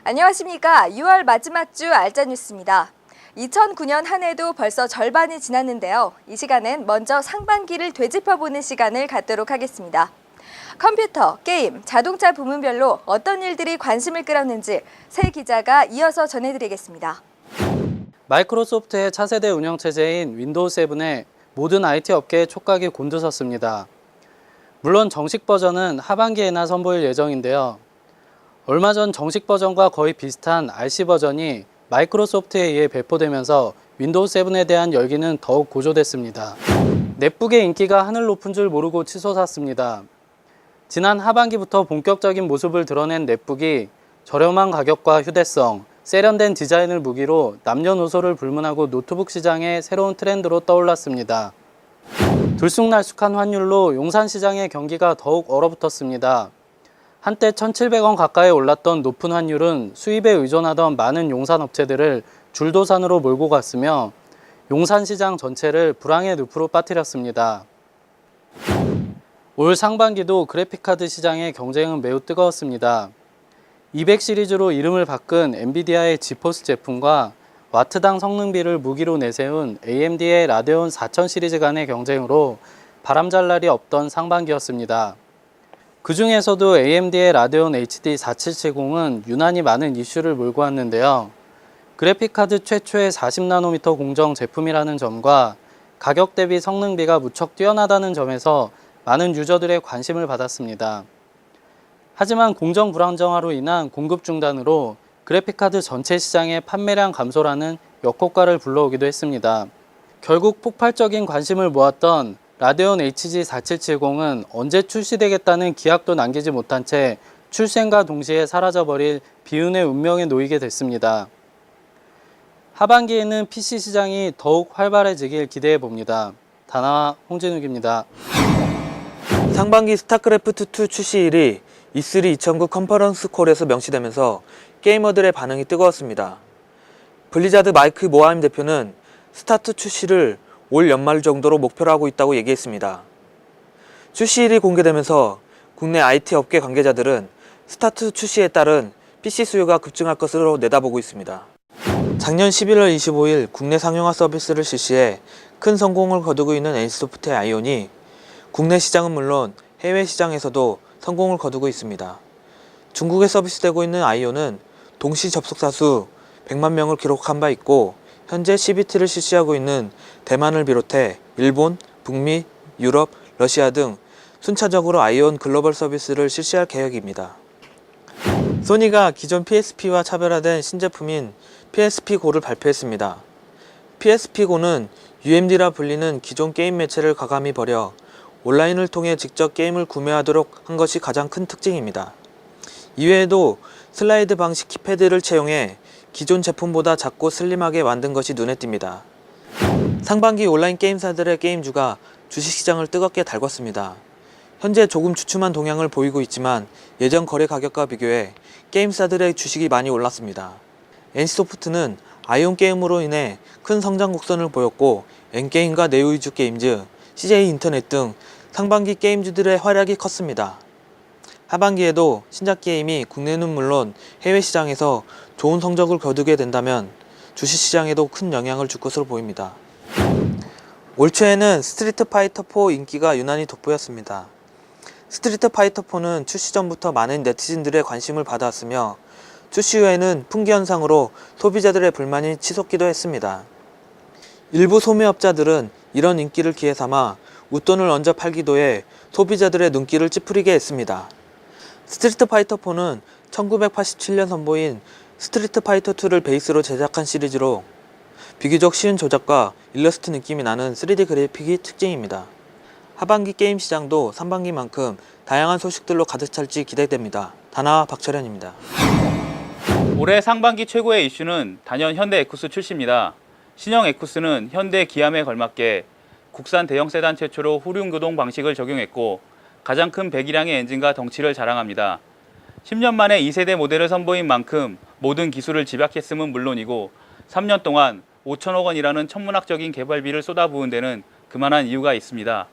안녕하십니까. 6월 마지막 주 알짜 뉴스입니다. 2009년 한 해도 벌써 절반이 지났는데요. 이 시간은 먼저 상반기를 되짚어보는 시간을 갖도록 하겠습니다. 컴퓨터, 게임, 자동차 부문별로 어떤 일들이 관심을 끌었는지 새 기자가 이어서 전해드리겠습니다. 마이크로소프트의 차세대 운영체제인 윈도우 7에 모든 IT 업계의 촉각이 곤두섰습니다. 물론 정식 버전은 하반기에나 선보일 예정인데요. 얼마 전 정식 버전과 거의 비슷한 RC 버전이 마이크로소프트에 의해 배포되면서 윈도우 7에 대한 열기는 더욱 고조됐습니다. 넷북의 인기가 하늘 높은 줄 모르고 치솟았습니다. 지난 하반기부터 본격적인 모습을 드러낸 넷북이 저렴한 가격과 휴대성, 세련된 디자인을 무기로 남녀노소를 불문하고 노트북 시장의 새로운 트렌드로 떠올랐습니다. 들쑥날쑥한 환율로 용산 시장의 경기가 더욱 얼어붙었습니다. 한때 1,700원 가까이 올랐던 높은 환율은 수입에 의존하던 많은 용산 업체들을 줄도산으로 몰고 갔으며 용산 시장 전체를 불황의 늪으로 빠뜨렸습니다. 올 상반기도 그래픽카드 시장의 경쟁은 매우 뜨거웠습니다. 200 시리즈로 이름을 바꾼 엔비디아의 지포스 제품과 와트당 성능비를 무기로 내세운 AMD의 라데온 4000 시리즈 간의 경쟁으로 바람잘 날이 없던 상반기였습니다. 그 중에서도 AMD의 라데온 HD 4770은 유난히 많은 이슈를 몰고 왔는데요. 그래픽카드 최초의 40나노미터 공정 제품이라는 점과 가격 대비 성능비가 무척 뛰어나다는 점에서 많은 유저들의 관심을 받았습니다. 하지만 공정 불안정화로 인한 공급 중단으로 그래픽카드 전체 시장의 판매량 감소라는 역효과를 불러오기도 했습니다. 결국 폭발적인 관심을 모았던 라데온 HG 4770은 언제 출시되겠다는 기약도 남기지 못한 채 출생과 동시에 사라져버릴 비운의 운명에 놓이게 됐습니다. 하반기에는 PC 시장이 더욱 활발해지길 기대해 봅니다. 다나와 홍진욱입니다. 상반기 스타크래프트2 출시일이 E3 2009 컨퍼런스 콜에서 명시되면서 게이머들의 반응이 뜨거웠습니다. 블리자드 마이크 모하임 대표는 스타2 출시를 올 연말 정도로 목표로 하고 있다고 얘기했습니다. 출시일이 공개되면서 국내 IT 업계 관계자들은 스타2 출시에 따른 PC 수요가 급증할 것으로 내다보고 있습니다. 작년 11월 25일 국내 상용화 서비스를 실시해 큰 성공을 거두고 있는 NC소프트의 아이온이 국내 시장은 물론 해외 시장에서도 성공을 거두고 있습니다. 중국에 서비스되고 있는 아이온은 동시 접속자 수 100만 명을 기록한 바 있고 현재 CBT를 실시하고 있는 대만을 비롯해 일본, 북미, 유럽, 러시아 등 순차적으로 아이온 글로벌 서비스를 실시할 계획입니다. 소니가 기존 PSP와 차별화된 신제품인 PSP-GO를 발표했습니다. PSP-GO는 UMD라 불리는 기존 게임 매체를 과감히 버려 온라인을 통해 직접 게임을 구매하도록 한 것이 가장 큰 특징입니다. 이외에도 슬라이드 방식 키패드를 채용해 기존 제품보다 작고 슬림하게 만든 것이 눈에 띕니다. 상반기 온라인 게임사들의 게임주가 주식시장을 뜨겁게 달궜습니다. 현재 조금 주춤한 동향을 보이고 있지만 예전 거래 가격과 비교해 게임사들의 주식이 많이 올랐습니다. NC소프트는 아이온 게임으로 인해 큰 성장 곡선을 보였고 N게임과 네오위주 게임즈, CJ인터넷 등 상반기 게임주들의 활약이 컸습니다. 하반기에도 신작 게임이 국내는 물론 해외 시장에서 좋은 성적을 거두게 된다면 주식시장에도 큰 영향을 줄 것으로 보입니다. 올 초에는 스트리트 파이터 4 인기가 유난히 돋보였습니다. 스트리트 파이터 4는 출시 전부터 많은 네티즌들의 관심을 받아왔으며 출시 후에는 풍기 현상으로 소비자들의 불만이 치솟기도 했습니다. 일부 소매업자들은 이런 인기를 기회 삼아 웃돈을 얹어 팔기도 해 소비자들의 눈길을 찌푸리게 했습니다. 스트리트 파이터 4는 1987년 선보인 스트리트 파이터 2를 베이스로 제작한 시리즈로 비교적 쉬운 조작과 일러스트 느낌이 나는 3D 그래픽이 특징입니다. 하반기 게임 시장도 상반기만큼 다양한 소식들로 가득 찰지 기대됩니다. 다나와 박철현입니다. 올해 상반기 최고의 이슈는 단연 현대 에쿠스 출시입니다. 신형 에쿠스는 현대 기함에 걸맞게 국산 대형 세단 최초로 후륜구동 방식을 적용했고 가장 큰 배기량의 엔진과 덩치를 자랑합니다. 10년 만에 2세대 모델을 선보인 만큼 모든 기술을 집약했음은 물론이고 3년 동안 5천억 원이라는 천문학적인 개발비를 쏟아부은 데는 그만한 이유가 있습니다.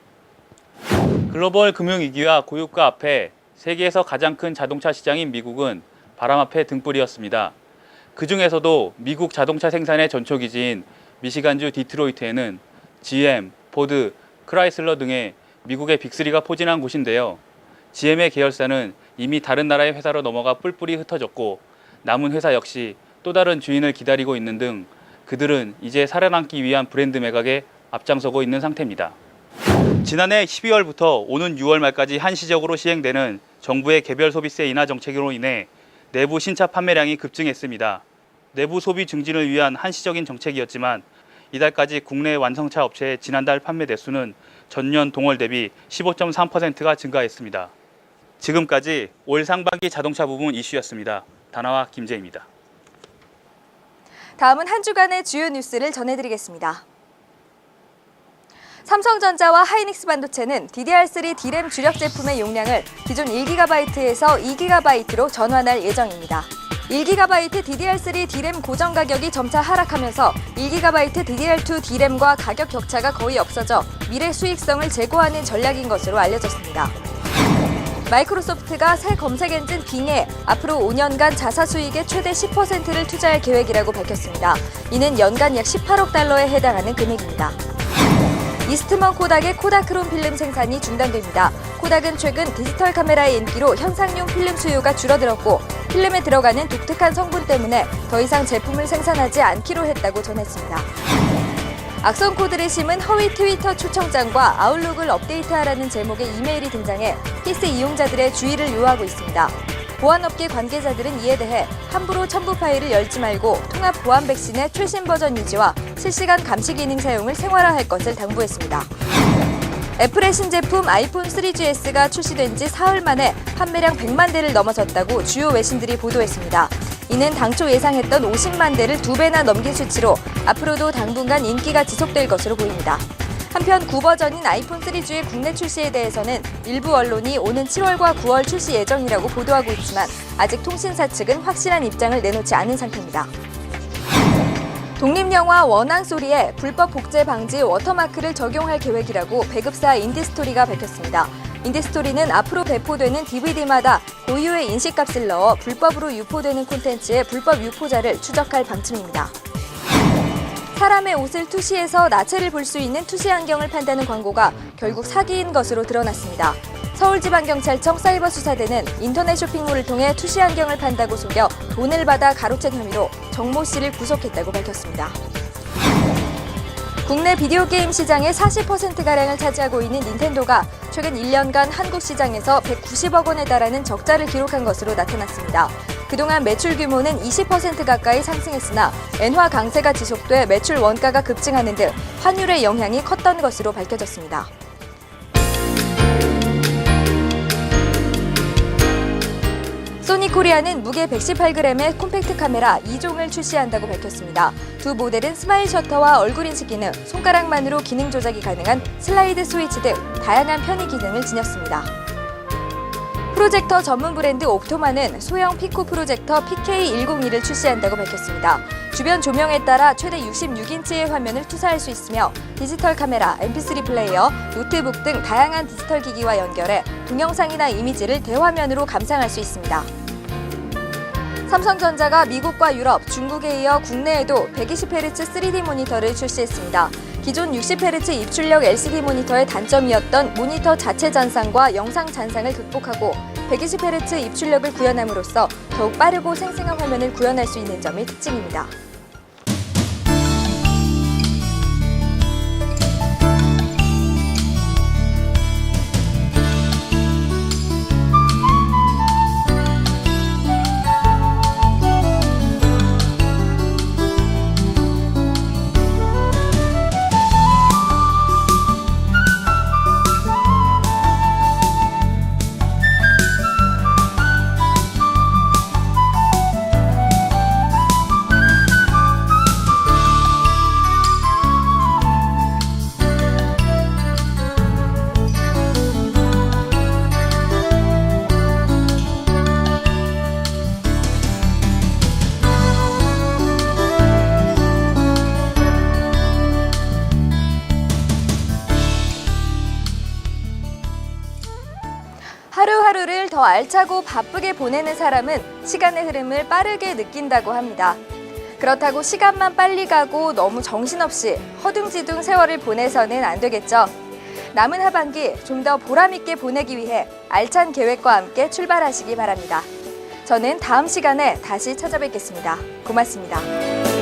글로벌 금융위기와 고유가 앞에 세계에서 가장 큰 자동차 시장인 미국은 바람 앞에 등불이었습니다. 그 중에서도 미국 자동차 생산의 전초기지인 미시간주 디트로이트에는 GM, 포드, 크라이슬러 등의 미국의 빅3가 포진한 곳인데요. GM의 계열사는 이미 다른 나라의 회사로 넘어가 뿔뿔이 흩어졌고 남은 회사 역시 또 다른 주인을 기다리고 있는 등 그들은 이제 살아남기 위한 브랜드 매각에 앞장서고 있는 상태입니다. 지난해 12월부터 오는 6월 말까지 한시적으로 시행되는 정부의 개별 소비세 인하 정책으로 인해 내부 신차 판매량이 급증했습니다. 내부 소비 증진을 위한 한시적인 정책이었지만 이달까지 국내 완성차 업체의 지난달 판매 대수는 전년 동월 대비 15.3%가 증가했습니다. 지금까지 올 상반기 자동차 부문 이슈였습니다. 다나와 김재입니다. 다음은 한 주간의 주요 뉴스를 전해드리겠습니다. 삼성전자와 하이닉스 반도체는 DDR3 D램 주력 제품의 용량을 기존 1GB에서 2GB로 전환할 예정입니다. 1GB DDR3 D램 고정 가격이 점차 하락하면서 1GB DDR2 D램과 가격 격차가 거의 없어져 미래 수익성을 제고하는 전략인 것으로 알려졌습니다. 마이크로소프트가 새 검색 엔진 빙에 앞으로 5년간 자사 수익의 최대 10%를 투자할 계획이라고 밝혔습니다. 이는 연간 약 18억 달러에 해당하는 금액입니다. 이스트먼 코닥의 코다크롬 필름 생산이 중단됩니다. 코닥은 최근 디지털 카메라의 인기로 현상용 필름 수요가 줄어들었고 필름에 들어가는 독특한 성분 때문에 더 이상 제품을 생산하지 않기로 했다고 전했습니다. 악성 코드를 심은 허위 트위터 초청장과 아웃룩을 업데이트하라는 제목의 이메일이 등장해 PC 이용자들의 주의를 요하고 있습니다. 보안업계 관계자들은 이에 대해 함부로 첨부 파일을 열지 말고 통합 보안 백신의 최신 버전 유지와 실시간 감시 기능 사용을 생활화할 것을 당부했습니다. 애플의 신제품 아이폰 3GS가 출시된 지 사흘 만에 판매량 100만 대를 넘어섰다고 주요 외신들이 보도했습니다. 이는 당초 예상했던 50만 대를 2배나 넘긴 수치로 앞으로도 당분간 인기가 지속될 것으로 보입니다. 한편 구버전인 아이폰 3G의 국내 출시에 대해서는 일부 언론이 오는 7월과 9월 출시 예정이라고 보도하고 있지만 아직 통신사 측은 확실한 입장을 내놓지 않은 상태입니다. 독립영화 원앙소리에 불법 복제 방지 워터마크를 적용할 계획이라고 배급사 인디스토리가 밝혔습니다. 인디스토리는 앞으로 배포되는 DVD마다 고유의 인식값을 넣어 불법으로 유포되는 콘텐츠의 불법 유포자를 추적할 방침입니다. 사람의 옷을 투시해서 나체를 볼 수 있는 투시 안경을 판다는 광고가 결국 사기인 것으로 드러났습니다. 서울지방경찰청 사이버수사대는 인터넷 쇼핑몰을 통해 투시 안경을 판다고 속여 돈을 받아 가로챈 혐의로 정모 씨를 구속했다고 밝혔습니다. 국내 비디오 게임 시장의 40%가량을 차지하고 있는 닌텐도가 최근 1년간 한국 시장에서 190억 원에 달하는 적자를 기록한 것으로 나타났습니다. 그동안 매출 규모는 20% 가까이 상승했으나 엔화 강세가 지속돼 매출 원가가 급증하는 등 환율의 영향이 컸던 것으로 밝혀졌습니다. 소니코리아는 무게 118g의 콤팩트 카메라 2종을 출시한다고 밝혔습니다. 두 모델은 스마일 셔터와 얼굴 인식 기능, 손가락만으로 기능 조작이 가능한 슬라이드 스위치 등 다양한 편의 기능을 지녔습니다. 프로젝터 전문 브랜드 옵토마는 소형 피코 프로젝터 PK102를 출시한다고 밝혔습니다. 주변 조명에 따라 최대 66인치의 화면을 투사할 수 있으며 디지털 카메라, MP3 플레이어, 노트북 등 다양한 디지털 기기와 연결해 동영상이나 이미지를 대화면으로 감상할 수 있습니다. 삼성전자가 미국과 유럽, 중국에 이어 국내에도 120Hz 3D 모니터를 출시했습니다. 기존 60Hz 입출력 LCD 모니터의 단점이었던 모니터 자체 잔상과 영상 잔상을 극복하고 120Hz 입출력을 구현함으로써 더욱 빠르고 생생한 화면을 구현할 수 있는 점이 특징입니다. 하루하루를 더 알차고 바쁘게 보내는 사람은 시간의 흐름을 빠르게 느낀다고 합니다. 그렇다고 시간만 빨리 가고 너무 정신없이 허둥지둥 세월을 보내서는 안 되겠죠. 남은 하반기 좀 더 보람있게 보내기 위해 알찬 계획과 함께 출발하시기 바랍니다. 저는 다음 시간에 다시 찾아뵙겠습니다. 고맙습니다.